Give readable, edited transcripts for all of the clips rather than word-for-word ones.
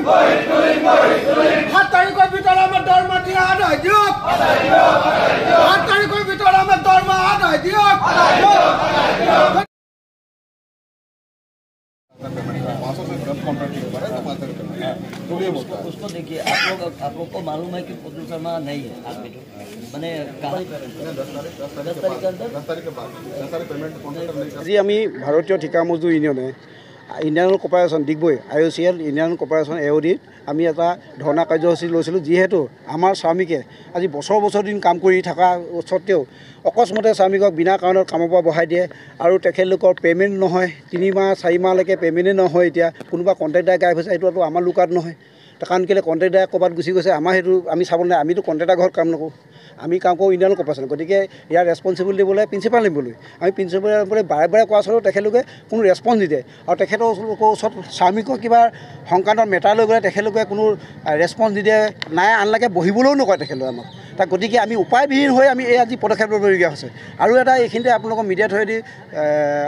7 তাৰিখৰ ভিতৰত আমাৰ দৰমহা দিয়া আদায় দিয়ক 7 তাৰিখৰ ভিতৰত আমাৰ দৰমহা আদায় দিয়ক उसको देखिए आप लोग को मालूम है कि पुतुल शर्मा नहीं है आदमी मैंने আজি আমি ভাৰতীয় ঠিকা মজদুৰ ইউনিয়নে Indian corporation Digboi IOCL Indian corporation AOD আমি এটা ধৰ্ণা কাৰ্যসূচী লৈছিলোঁ যিহেতু আমাৰ শ্ৰমিকে আজি বছৰ দিন কাম কৰি থকা স্বত্তেও অকস্মাতে শ্ৰমিকক বিনা কাৰণত কামৰ পৰা বহাই দিয়ে আৰু তেখেতলোকৰ পে'মেণ্ট নহয় 3 মাহ 4 মাহলৈকে পে'মেণ্টে নহয় এতিয়া কোনোবা কণ্ট্ৰেক্টাৰ গায়ব হৈছে এইটোতো আমাৰ লোকাত নহয় কাৰণ কেলে কণ্ট্ৰেক্টাৰ ক'ৰবাত গুচি গৈছে আমাৰ সেইটো আমি চাব নাই আমিতো কণ্ট্ৰেক্টাৰ ঘৰত কাম নকৰোঁ আমি কাম কৰোঁ ইণ্ডিয়ান কৰ্পৰেশ্যন গতিকে ইয়াৰ ৰেছপনচিবিলিটি বোলে প্ৰিন্সিপাল নিবলৈ আমি প্ৰিন্সিপাল বাৰে কোৱা চলোঁ তেখেতলোকে কোনো ৰেছপন্স নিদিয়ে আৰু তেখেতৰ ওচৰত শ্ৰমিকৰ কিবা সংক্ৰান্তৰ মেটাৰ লৈ গ'লে তেখেতলোকে কোনো ৰেছপন্স নিদিয়ে নাই আনলাগে বহিবলৈও নকয় তেখেতলোকে আমাক তাক গতিকে আমি উপায়বিহীন হৈ আমি এই আজি পদক্ষেপ ল'বলগীয়া হৈছে আৰু এটা এইখিনিতে আপোনালোকৰ মিডিয়াৰ থ্ৰুৱেদি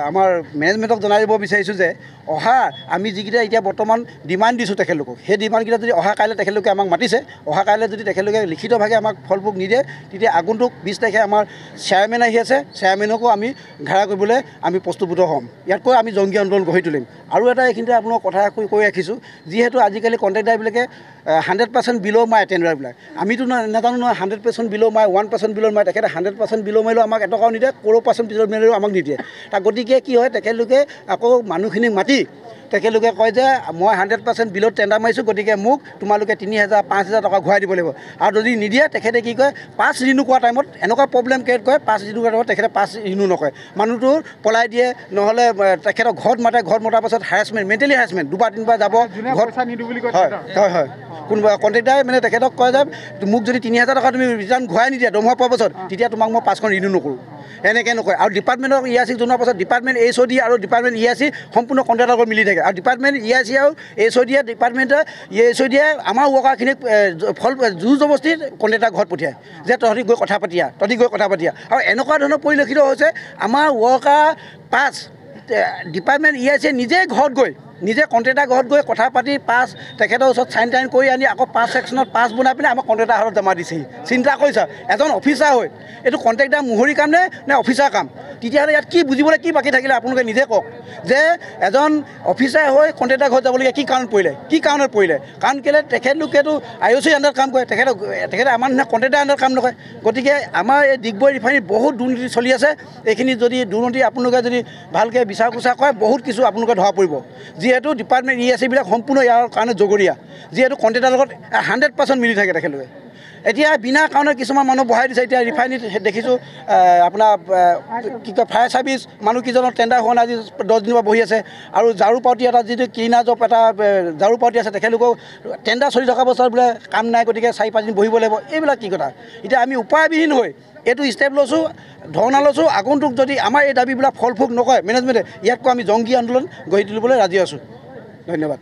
আমাৰ মেনেজমেণ্টক জনাই দিব বিচাৰিছোঁ যে অহা আমি যিকেইটা এতিয়া বৰ্তমান ডিমাণ্ড দিছোঁ তেখেতলোকক সেই ডিমাণ্ডকেইটা যদি অহা কাইলৈ তেখেতলোকে আমাক মাতিছে অহা কাইলৈ যদি তেখেতলোকে লিখিতভাৱে আমাক ফলপ্ৰসূ নিদিয়ে তেতিয়া আগন্তুক 20 তাৰিখে আমাৰ চেয়াৰমেন আহি আছে চেয়াৰমেনকো আমি ঘেৰা কৰিবলৈ আমি প্ৰস্তুত হ'ম ইয়াতকৈ আমি জংগী আন্দোলন গঢ়ি তুলিম আৰু এটা এইখিনিতে আপোনাক কথা কৈ ৰাখিছোঁ যিহেতু আজিকালি কণ্ট্ৰেক্টাৰবিলাকে 100% বিল' মাৰে টেণ্ডাৰবিলাক আমিতো নাজানো নহয় 100% বিল' মাৰে 1% বিল' মাৰে তেখেতে 100% বিল' মাৰিলেও আমাক এটকাও নিদিয়ে 1% বিল' মাৰিলেও আমাক নিদিয়ে তাৰ গতিকে কি হয় তেখেতলোকে আকৌ মানুহখিনিক মাতি তেখেতলোকে কয় যে মই 100% বিলত টেণ্ডাৰ মাৰিছোঁ গতিকে মোক তোমালোকে 3000 5000 টকা ঘূৰাই দিব লাগিব আৰু যদি নিদিয়ে তেখেতে কি কয় 5 ৰিনিউ কৰা টাইমত এনেকুৱা প্ৰব্লেম ক্ৰিয়েট কৰে 5 ৰিনিউ কৰা টাইমত তেখেতে 5 ৰিনিউ নকৰে মানুহটো পলাই দিয়ে নহ'লে তেখেতৰ ঘৰত মতাৰ পাছত হাৰাছমেণ্ট মেণ্টেলি হাৰাছমেণ্ট 2-3বাৰ যাব ঘৰত নিদিওঁ বুলি কয় হয় কোনোবা কণ্ট্ৰেক্টাৰে মানে তেখেতক কয় যে মোক যদি 3000 টকা তুমি ৰিটাৰ্ণ ঘূৰাই নিদিয়া দৰমহা পোৱাৰ পাছত তেতিয়া তোমাক মই 5খন ৰিনিউ নকৰোঁ এনেকৈ নকয় আৰু ডিপাৰ্টমেণ্টক ERC জনোৱাৰ পাছত ডিপাৰ্টমেণ্ট HOD আৰু ডিপাৰ্টমেণ্ট ERC সম্পূৰ্ণ কণ্ট্ৰেক্টৰ লগত মিলি থাকে আৰু ডিপাৰ্টমেণ্ট ERC আৰু HOD ডিপাৰ্টমেণ্টে HOD আমাৰ ৱৰ্কাৰখিনিক জোৰ জবস্তি কণ্ট্ৰেক্টাৰ ঘৰত পঠিয়ায় যে তহঁতি গৈ কথা পাতিয়া আৰু এনেকুৱা ধৰণৰ পৰিলক্ষিত হৈছে আমাৰ ৱৰ্কাৰ পাছ ডিপাৰ্টমেণ্ট ERC নিজে ঘৰত গৈ নিজে কণ্ট্ৰেক্টাৰ ঘৰত গৈ কথা পাতি পাছ তেখেতৰ ওচৰত চাইন কৰি আনি আকৌ 5 ছেকশ্যনত পাছ বনাই পিনে আমাক কণ্ট্ৰেক্টাৰ হাতত জমা দিছেহি চিন্তা কৰিছা এজন অফিচাৰ হৈ এইটো কণ্ট্ৰেক্টাৰ মোহৰি কাম নে অফিচাৰ কাম তেতিয়াহ'লে ইয়াত কি বুজিবলৈ কি বাকী থাকিলে আপোনালোকে নিজে কওক যে এজন অফিচাৰ হৈ কণ্ট্ৰেক্টাৰ ঘৰত যাবলগীয়া কি কাৰণত পৰিলে কাৰণ কেলৈ তেখেতলোকেতো IOC আণ্ডাৰত কাম কৰে তেখেতে আমাৰ নিচিনা কণ্ট্ৰেক্টাৰ আণ্ডাৰত কাম নকৰে গতিকে আমাৰ এই ডিগবৈ ৰিফাইনেৰীত বহুত দুৰ্নীতি চলি আছে এইখিনি যদি দুৰ্নীতি আপোনালোকে যদি ভালকৈ বিচাৰ কুচাৰ কৰে বহুত কিছু আপোনালোকে ধৰা পৰিব যিহেতু ডিপাৰ্টমেণ্ট ERC বিলাক সম্পূৰ্ণ ইয়াৰ কাৰণে জগৰীয়া যিহেতু কণ্ট্ৰেক্টাৰৰ লগত 100% মিলি থাকে তেখেতলোকে এতিয়া বিনা কাৰণে কিছুমান মানুহ বহাই দিছে এতিয়া ৰিফাইনেৰীত দেখিছোঁ আপোনাৰ কি কয় ফায়াৰ ছাৰ্ভিচ মানুহকেইজনৰ টেণ্ডাৰ হোৱা নাই আজি 10 দিনৰ পৰা বহি আছে আৰু ঝাৰু পাউতি এটা যিটো ক্লিনাৰ জব এটা ঝাৰু পাউতি আছে তেখেতলোকক টেণ্ডাৰ চলি থকা অৱস্থাত বোলে কাম নাই গতিকে 4-5 দিন বহিব লাগিব এইবিলাক কি কথা এতিয়া আমি উপায়বিহীন হৈ এইটো ষ্টেপ লৈছোঁ ধৰ্ণা লৈছোঁ আগন্তুক যদি আমাৰ এই দাবীবিলাক ফলপ্ৰসূ নকৰে মেনেজমেণ্টে ইয়াতকৈ আমি জংগী আন্দোলন গঢ়ি তুলিবলৈ ৰাজি আছোঁ ধন্যবাদ